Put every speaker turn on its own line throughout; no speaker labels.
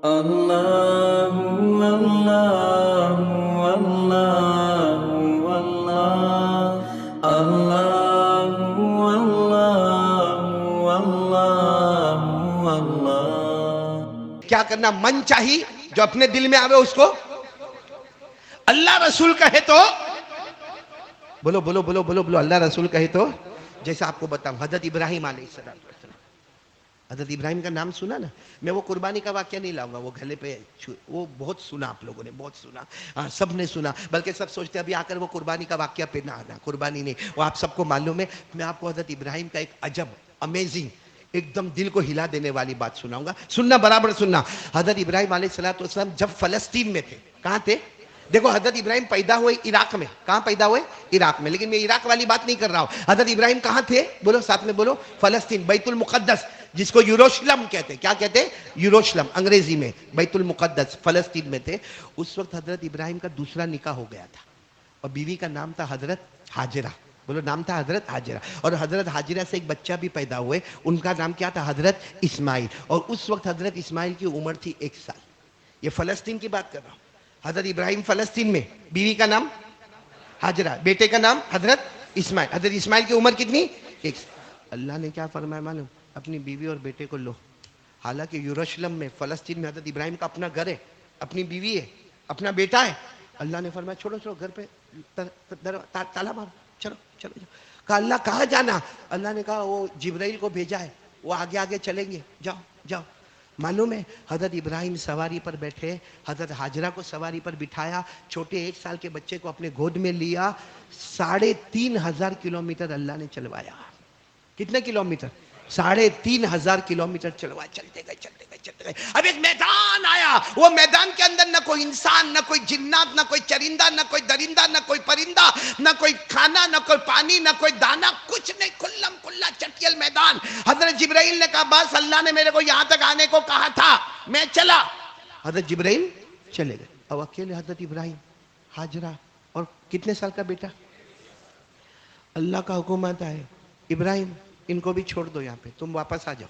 اللہ اللہ اللہ اللہ اللہ اللہ اللہ۔
کیا کرنا؟ من چاہی جو اپنے دل میں آوے اس کو اللہ رسول کہے تو بولو بولو بولو بولو بولو، اللہ رسول کہے تو جیسا آپ کو بتاؤں، حضرت ابراہیم علیہ السلام، حضرت ابراہیم کا نام سنا نا؟ میں وہ قربانی کا واقعہ نہیں لاؤں گا، وہ گلے پہ وہ بہت سنا، آپ لوگوں نے بہت سنا، ہاں سب نے سنا، بلکہ سب سوچتے ابھی آ کر وہ قربانی کا واقعہ پہ نہ آنا، قربانی نہیں، وہ آپ سب کو معلوم ہے۔ میں آپ کو حضرت ابراہیم کا ایک عجب امیزنگ ایک دم دل کو ہلا دینے والی بات سناؤں گا، سننا برابر سننا۔ حضرت ابراہیم علیہ السلام جب فلسطین میں تھے، کہاں تھے؟ دیکھو حضرت ابراہیم پیدا ہوئے عراق میں، کہاں پیدا ہوئے؟ عراق میں، لیکن میں عراق والی بات نہیں کر رہا ہوں۔ حضرت ابراہیم کہاں تھے؟ بولو ساتھ میں بولو، فلسطین، بیت المقدس، جس کو یروشلم کہتے ہیں۔ کیا کہتے ہیں؟ یروشلم، انگریزی میں بیت المقدس، فلسطین میں تھے۔ اس وقت حضرت ابراہیم کا دوسرا نکاح ہو گیا تھا، اور بیوی کا نام تھا حضرت ہاجرہ، بولو نام تھا حضرت ہاجرہ، اور حضرت ہاجرہ سے ایک بچہ بھی پیدا ہوئے، ان کا نام کیا تھا؟ حضرت اسماعیل، اور اس وقت حضرت اسماعیل کی عمر تھی 1 سال۔ یہ فلسطین کی بات کر رہا ہوں، حضرت ابراہیم فلسطین میں، بیوی کا نام ہاجرہ، بیٹے کا نام حضرت اسماعیل۔ حضرت اسماعیل کی عمر کتنی؟ 1 سال۔ اللہ نے کیا فرمایا معلوم؟ اپنی بیوی اور بیٹے کو لو، حالانکہ یروشلم میں، فلسطین میں حضرت ابراہیم کا اپنا گھر ہے، اپنی بیوی ہے، اپنا بیٹا ہے۔ اللہ نے فرمایا چھوڑو چھوڑو، گھر پہ تالا مارو، چلو چلو چلو۔ کہا اللہ کہاں جانا؟ اللہ نے کہا وہ جبرائیل کو بھیجا ہے، وہ آگے آگے چلیں گے، جاؤ جاؤ۔ معلوم ہے حضرت ابراہیم سواری پر بیٹھے، حضرت ہاجرہ کو سواری پر بٹھایا، چھوٹے 1 سال کے بچے کو اپنے گود میں لیا، 3,500 کلومیٹر اللہ نے چلوایا۔ کتنے کلومیٹر؟ 3,500 کلومیٹر چلوا، چلتے گئے چلتے گئے چلتے گئے۔ اب ایک میدان آیا، وہ میدان کے اندر نہ کوئی انسان، نہ کوئی جنات، نہ کوئی چرندہ، نہ کوئی درندہ، نہ کوئی پرندہ، نہ کوئی کھانا، نہ کوئی پانی، نہ کوئی دانا، کچھ نہیں، کھلم کھلا چٹیل میدان۔ حضرت جبرائیل نے کہا بس اللہ نے میرے کو یہاں تک آنے کو کہا تھا، میں چلا۔ حضرت جبرائیل چلے گئے، اب اکیلے حضرت ابراہیم، ہاجرہ اور کتنے سال کا بیٹا۔ اللہ کا حکم آتا ہے ابراہیم ان کو بھی چھوڑ دو، یہاں پہ تم واپس آ جاؤ،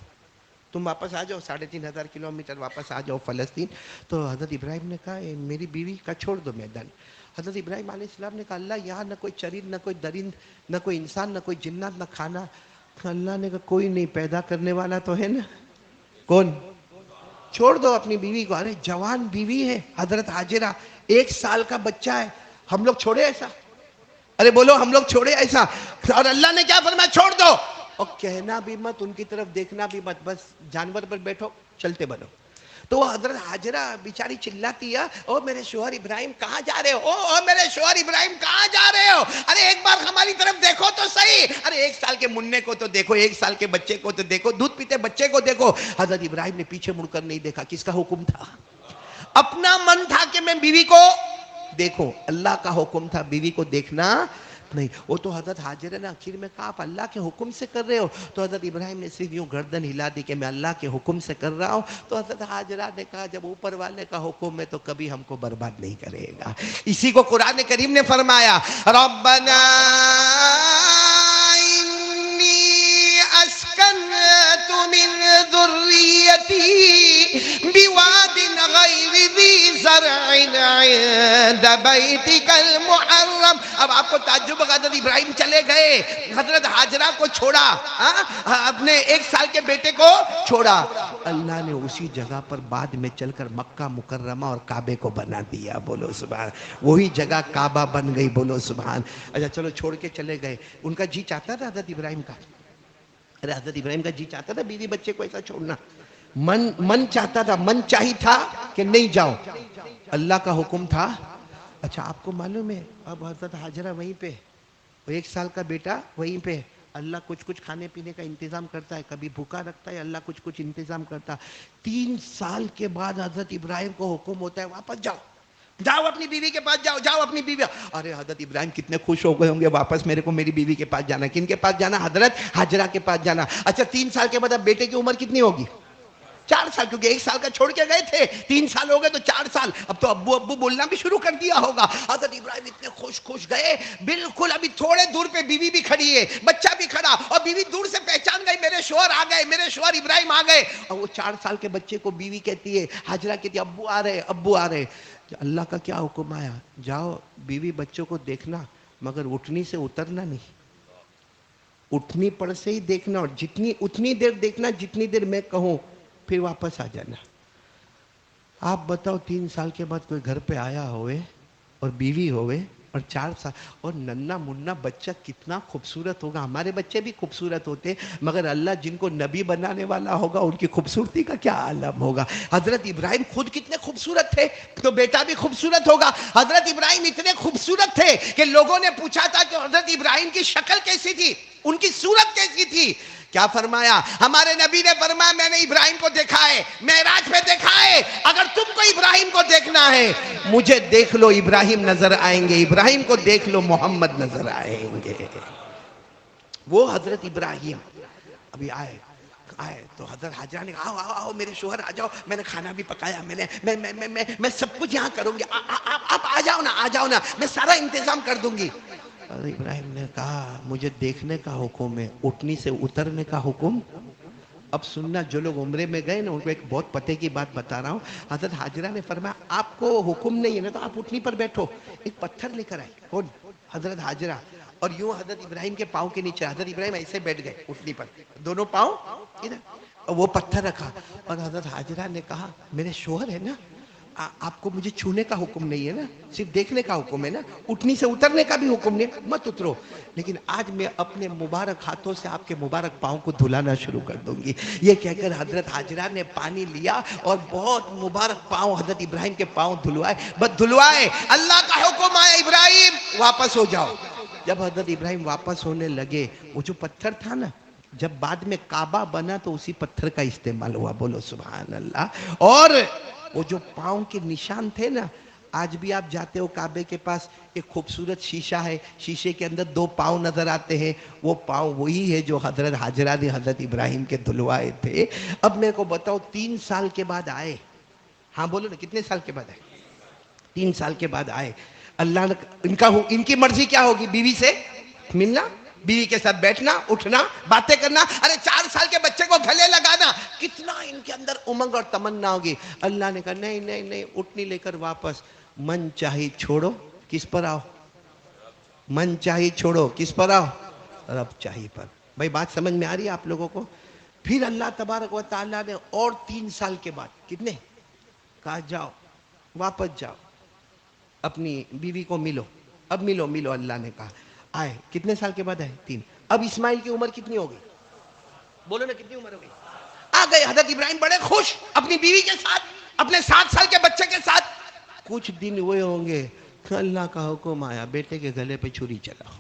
تم واپس آ جاؤ، 3,500 کلومیٹر واپس آ جاؤ فلسطین۔ تو حضرت ابراہیم نے کہا میری بیوی کا چھوڑ دو میدان۔ حضرت ابراہیم علیہ السلام نے کہا اللہ یہاں نہ کوئی چرند، نہ کوئی درند، نہ کوئی انسان، نہ کوئی جنات، نہ کھانا۔ اللہ نے کہا کوئی نہیں، پیدا کرنے والا تو ہے نا، کون؟ چھوڑ دو اپنی بیوی کو۔ ارے جوان بیوی ہے حضرت ہاجرہ، 1 سال کا بچہ ہے، ہم لوگ چھوڑے ایسا؟ ارے بولو ہم لوگ چھوڑے ایسا؟ اور اللہ نے کیا فرمایا؟ چھوڑ دو، اور کہنا بھی مت، ان کی طرف دیکھنا بھی مت، بس جانور پر بیٹھو، چلتے بنو۔ تو وہ حضرت ہاجرہ بیچاری چلاتی ہے او میرے شوہر ابراہیم کہاں جا رہے ہو، او میرے شوہر ابراہیم کہاں جا رہے ہو، ارے ایک بار ہماری طرف دیکھو تو صحیح، ارے 1 سال کے مننے کو تو دیکھو، 1 سال کے بچے کو تو دیکھو، دودھ پیتے بچے کو دیکھو۔ حضرت ابراہیم نے پیچھے مڑ کر نہیں دیکھا، کس کا حکم تھا؟ اپنا من تھا کہ میں بیوی کو دیکھوں، اللہ کا حکم تھا بیوی کو دیکھنا نہیں۔ وہ تو حضرت ہاجرہ نے آخر میں کہا آپ اللہ کے حکم سے کر رہے ہو؟ تو حضرت ابراہیم نے صرف یوں گردن ہلا دی کہ میں اللہ کے حکم سے کر رہا ہوں۔ تو حضرت ہاجرہ نے کہا جب اوپر والے کا حکم ہے تو کبھی ہم کو برباد نہیں کرے گا۔ اسی کو قرآن کریم نے فرمایا ربنا انی اسکنت من ذریتی بواد غیر ذی زرع عند بیتک المحرم۔ اب آپ کو تعجب ہوگا، حضرت ابراہیم چلے گئے، حضرت ہاجرہ کو چھوڑا، اپنے 1 سال کے بیٹے کو چھوڑا، اللہ نے اسی جگہ پر بعد میں چل کر مکہ مکرمہ اور کعبے کو بنا دیا، بولو سبحان، وہی جگہ کعبہ بن گئی، بولو سبحان۔ اچھا چلو چھوڑ کے چلے گئے، ان کا جی چاہتا تھا حضرت ابراہیم کا، ارے حضرت ابراہیم کا جی چاہتا تھا بیوی بچے کو ایسا چھوڑنا، من چاہتا تھا، من چاہی تھا کہ نہیں جاؤ، اللہ کا حکم تھا۔ اچھا آپ کو معلوم ہے اب حضرت ہاجرہ وہیں پہ، 1 سال کا بیٹا وہیں پہ، اللہ کچھ کچھ کھانے پینے کا انتظام کرتا ہے، کبھی بھوکا رکھتا ہے، اللہ کچھ کچھ انتظام کرتا ہے۔ 3 سال کے بعد حضرت ابراہیم کو حکم ہوتا ہے واپس جاؤ، جاؤ اپنی بیوی کے پاس جاؤ، جاؤ اپنی بیوی۔ ارے حضرت ابراہیم کتنے خوش ہو گئے ہوں گے، واپس میرے کو میری بیوی کے پاس جانا۔ کن کے پاس جانا؟ حضرت ہاجرہ کے پاس جانا۔ اچھا 3 سال کے بعد اب بیٹے کی عمر کتنی ہوگی؟ 4 سال, کیونکہ 1 سال کا چھوڑ کے گئے تھے, 3 سال ہو گئے تو 4 سال, اب تو ابو ابو بولنا بھی شروع کر دیا ہوگا. حضرت ابراہیم اتنے خوش گئے, بالکل ابھی تھوڑے دور پہ بیوی بھی کھڑی ہے, بچہ بھی کھڑا, اور بیوی دور سے پہچان گئی, میرے شوہر آ گئے, میرے شوہر ابراہیم آ گئے. اور وہ 4 سال کے بچے کو بیوی کہتی ہے, ہاجرہ کہتی ہے, ابو آ رہے, ابو آ رہے. اللہ کا کیا حکم آیا, جاؤ بیوی بچوں کو دیکھنا, مگر اٹھنی سے اترنا نہیں, اٹھنی پر سے ہی دیکھنا, اور اتنی دیر دیکھنا جتنی دیر میں کہوں, پھر واپس آ جانا. آپ بتاؤ 3 سال کے بعد کوئی گھر پہ آیا ہوئے اور بیوی ہوئے اور 4 سال, اور ننا منا بچہ کتنا خوبصورت ہوگا. ہمارے بچے بھی خوبصورت ہوتے, مگر اللہ جن کو نبی بنانے والا ہوگا ان کی خوبصورتی کا کیا عالم ہوگا. حضرت ابراہیم خود کتنے خوبصورت تھے, تو بیٹا بھی خوبصورت ہوگا. حضرت ابراہیم اتنے خوبصورت تھے کہ لوگوں نے پوچھا تھا کہ حضرت ابراہیم کی شکل کیسی تھی, ان کی صورت کیسی تھی. کیا فرمایا ہمارے نبی نے, فرمایا میں نے ابراہیم کو دیکھا ہے, معراج پہ دیکھا ہے, اگر تم کو ابراہیم کو دیکھنا ہے مجھے دیکھ لو, ابراہیم نظر آئیں گے, ابراہیم کو دیکھ لو محمد نظر آئیں گے. وہ حضرت ابراہیم ابھی آئے تو حضرت حاجرہ نے کہا آؤ آؤ آؤ میرے شوہر آ جاؤ, میں نے کھانا بھی پکایا, میں سب کچھ یہاں کروں گی, آپ آ جاؤ نا, میں سارا انتظام کر دوں گی. حضرت ابراہیم نے کہا مجھے دیکھنے کا حکم ہے, اٹھنی سے اترنے کا حکم. اب سننا, جو لوگ عمرے میں گئے نا ان کو ایک بہت پتے کی بات بتا رہا ہوں. حضرت حاجرہ نے فرمایا آپ کو حکم نہیں ہے نا تو آپ اٹھنی پر بیٹھو. ایک پتھر لے کر آئے, کون؟ حضرت حاجرہ, اور یوں حضرت ابراہیم کے پاؤں کے نیچے. حضرت ابراہیم ایسے بیٹھ گئے اٹھنی پر, دونوں پاؤں ادھر, اور وہ پتھر رکھا, اور حضرت حاجرہ نے کہا میرے شوہر ہے نا, آپ کو مجھے چھونے کا حکم نہیں ہے نا, صرف دیکھنے کا حکم ہے نا, اٹھنی سے اترنے کا بھی حکم نہیں, مت اترو, لیکن آج میں اپنے مبارک ہاتھوں سے آپ کے مبارک پاؤں کو دھلانا شروع کر دوں گی. یہ کہہ کر حضرت حاجرہ نے پانی لیا اور بہت مبارک پاؤں حضرت ابراہیم کے پاؤں دھلوائے, بس دھلوائے, اللہ کا حکم آیا ابراہیم واپس ہو جاؤ. جب حضرت ابراہیم واپس ہونے لگے, وہ جو پتھر تھا نا, جب بعد میں کعبہ بنا تو اسی پتھر کا استعمال ہوا, بولو سبحان اللہ. اور وہ جو پاؤں کے نشان تھے نا, آج بھی آپ جاتے ہو کعبے کے پاس, ایک خوبصورت شیشہ ہے, شیشے کے اندر 2 پاؤں نظر آتے ہیں, وہ پاؤں وہی ہے جو حضرت حاجرہ نے حضرت ابراہیم کے دھلوائے تھے. اب میرے کو بتاؤ 3 سال کے بعد آئے, ہاں بولو نا, کتنے سال کے بعد آئے؟ 3 سال کے بعد آئے. اللہ نے ان کی مرضی کیا ہوگی, بیوی سے ملنا, بیوی کے ساتھ بیٹھنا, اٹھنا, باتیں کرنا. ارے 4 سال کے بچے کو گلے لگانا, کتنا ان کے اندر امنگ اور تمنا ہوگی. اللہ نے کہا نہیں نہیں نہیں, اٹھنی لے کر واپس, من چاہی چھوڑو, کس پر آؤ, من چاہی چھوڑو, کس پر آؤ, رب چاہی پر. بھائی بات سمجھ میں آ رہی ہے آپ لوگوں کو؟ پھر اللہ تبارک و تعالیٰ نے اور 3 سال کے بعد, کتنے, کہا جاؤ واپس جاؤ, اپنی بیوی کو ملو. اب ملو, اللہ نے کہا. آئے, کتنے سال کے بعد آئے؟ 3. اب اسماعیل کی عمر کتنی ہو گئی, بولو نا کتنی عمر ہو گئی؟ آ گئے. حضرت ابراہیم بڑے خوش اپنی بیوی کے ساتھ, اپنے 7 سال کے بچے کے ساتھ. کچھ دن ہوئے ہوں گے, اللہ کا حکم آیا, بیٹے کے گلے پہ چھری چلاؤ.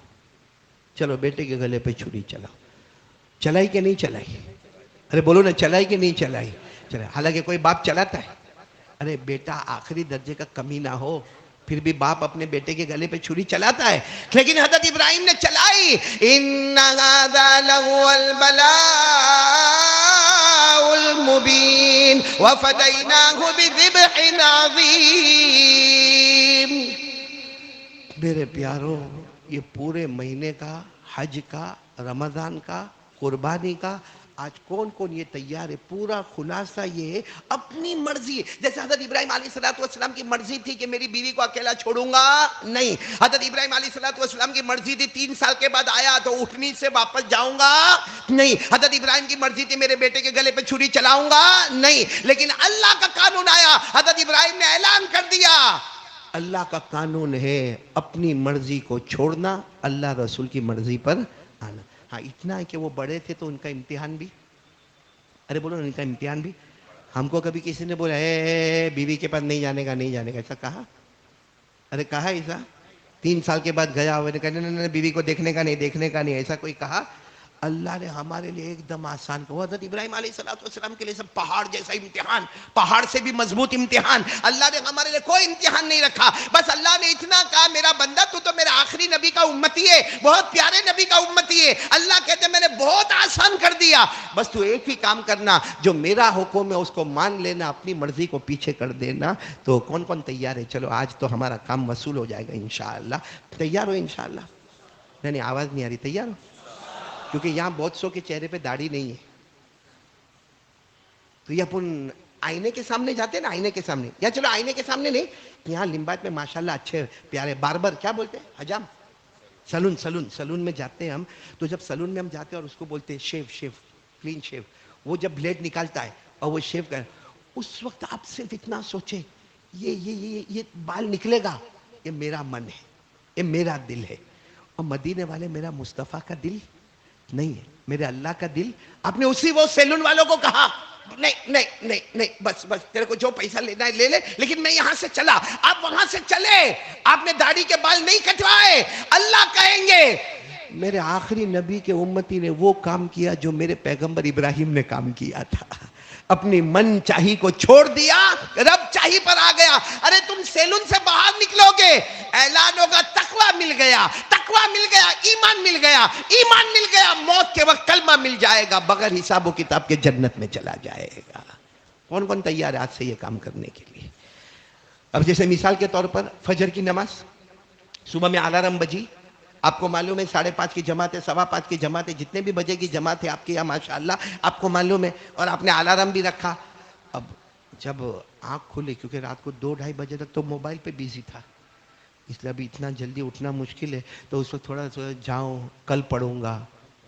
چلو بیٹے کے گلے پہ چھری چلاؤ. چلائی کہ نہیں چلائی؟ ارے بولو نا, چلائی کہ نہیں چلائی؟ چلائی. حالانکہ کوئی باپ چلاتا ہے, ارے بیٹا آخری درجے کا کمی نہ ہو, پھر بھی باپ اپنے بیٹے کے گلے پہ چھری چلاتا ہے. لیکن حضرت ابراہیم نے چلائی. ان ھذا لہو البلاء المبین وفدیناہ بذبح عظیم. میرے پیاروں, یہ پورے مہینے کا, حج کا, رمضان کا, قربانی کا, آج کون کون یہ تیار ہے؟ پورا خلاصہ یہ ہے اپنی مرضی. جیسے حضرت ابراہیم علیہ السلام کی مرضی تھی کہ میری بیوی کو اکیلا چھوڑوں گا نہیں. حضرت ابراہیم علیہ السلام کی مرضی تھی 3 سال کے بعد آیا تو اٹھنی سے واپس جاؤں گا نہیں. حضرت ابراہیم کی مرضی تھی میرے بیٹے کے گلے پہ چھری چلاؤں گا نہیں. لیکن اللہ کا قانون آیا, حضرت ابراہیم نے اعلان کر دیا, اللہ کا قانون ہے اپنی مرضی کو چھوڑنا, اللہ رسول کی مرضی پر آنا. ہاں اتنا ہے کہ وہ بڑے تھے تو ان کا امتحان بھی, ارے بولو ان کا امتحان بھی. ہم کو کبھی کسی نے بولا اے بیوی کے پاس نہیں جانے کا, نہیں جانے کا, ایسا کہا؟ ارے کہا ایسا؟ 3 سال کے بعد گیا ہوئے نے کہا نہیں بیوی کو دیکھنے کا نہیں, دیکھنے کا نہیں, ایسا کوئی کہا؟ اللہ نے ہمارے لیے ایک دم آسان کیا. حضرت ابراہیم علیہ السلام کے لیے سب پہاڑ جیسا امتحان, پہاڑ سے بھی مضبوط امتحان. اللہ نے ہمارے لیے کوئی امتحان نہیں رکھا. بس اللہ نے اتنا کہا میرا بندہ تو میرا آخری نبی کا امتی ہے, بہت پیارے نبی کا امتی ہے. اللہ کہتے میں نے بہت آسان کر دیا, بس تو ایک ہی کام کرنا, جو میرا حکم ہے اس کو مان لینا, اپنی مرضی کو پیچھے کر دینا. تو کون کون تیار ہے؟ چلو آج تو ہمارا کام وصول ہو جائے گا انشاءاللہ. تیار ہو انشاءاللہ؟ نہیں آواز نہیں آ رہی. تیار ہو؟ کیونکہ یہاں بہت سو کے چہرے پہ داڑھی نہیں ہے. تو یہ اپن آئینے کے سامنے جاتے ہیں نا, آئینے کے سامنے, یا چلو آئینے کے سامنے نہیں, یہاں لمبات میں ماشاءاللہ اچھے پیارے باربر, کیا بولتے ہیں, حجام, سلون میں جاتے ہیں ہم. تو جب سلون میں ہم جاتے ہیں اور اس کو بولتے ہیں شیو, کلین شیو, وہ جب بلیڈ نکالتا ہے اور وہ شیو کر, اس وقت آپ صرف اتنا سوچیں یہ بال نکلے گا, یہ میرا من ہے, یہ میرا دل ہے. اور مدینے والے میرا مصطفیٰ کا دل نہیں ہے, میرے اللہ کا دل. آپ نے اسی وہ سیلون والوں کو کہا نہیں بس تیرے کو جو پیسہ لینا ہے لے لے, لیکن میں یہاں سے چلا. آپ وہاں سے چلے, آپ نے داڑھی کے بال نہیں کٹوائے. اللہ کہیں گے میرے آخری نبی کے امتی نے وہ کام کیا جو میرے پیغمبر ابراہیم نے کام کیا تھا. اپنی من چاہی کو چھوڑ دیا, رب چاہی پر آ گیا. ارے تم سیلون سے باہر نکلو گے, اعلان ہوگا تقویٰ مل گیا, تقویٰ مل گیا, ایمان مل گیا, ایمان مل گیا, موت کے وقت کلمہ مل جائے گا, بغیر حساب و کتاب کے جنت میں چلا جائے گا. کون کون تیار ہے آج سے یہ کام کرنے کے لیے؟ اب جیسے مثال کے طور پر فجر کی نماز, صبح میں الارم بجی, آپ کو معلوم ہے 5:30 کی جماعت ہے, 5:15 کی جماعت ہے, جتنے بھی بجے کی جماعت ہے آپ کے یہاں ماشاءاللہ آپ کو معلوم ہے, اور آپ نے الارم بھی رکھا. اب جب آنکھ کھلی, کیونکہ رات کو 2-2:30 بجے تک تو موبائل پہ بیزی تھا, اس لیے ابھی اتنا جلدی اٹھنا مشکل ہے, تو اس وقت تھوڑا جاؤں, کل پڑھوں گا,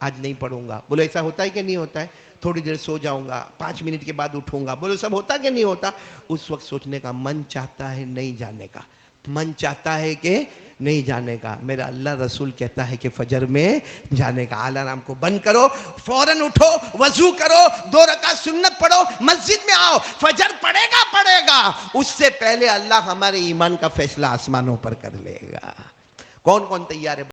آج نہیں پڑھوں گا. بولو ایسا ہوتا ہے کہ نہیں ہوتا ہے؟ تھوڑی دیر سو جاؤں گا, 5 منٹ کے بعد اٹھوں گا. بولو سب ہوتا کہ نہیں ہوتا؟ اس وقت سوچنے کا من چاہتا ہے نہیں جانے کا, من چاہتا ہے کہ نہیں جانے کا. میرا اللہ رسول کہتا ہے کہ فجر میں جانے کا. الارم کو بند کرو, فوراً اٹھو, وضو کرو, 2 رکعت سنت پڑھو, مسجد میں آؤ. فجر پڑے گا, اس سے پہلے اللہ ہمارے ایمان کا فیصلہ آسمانوں پر کر لے گا. کون کون تیار ہے؟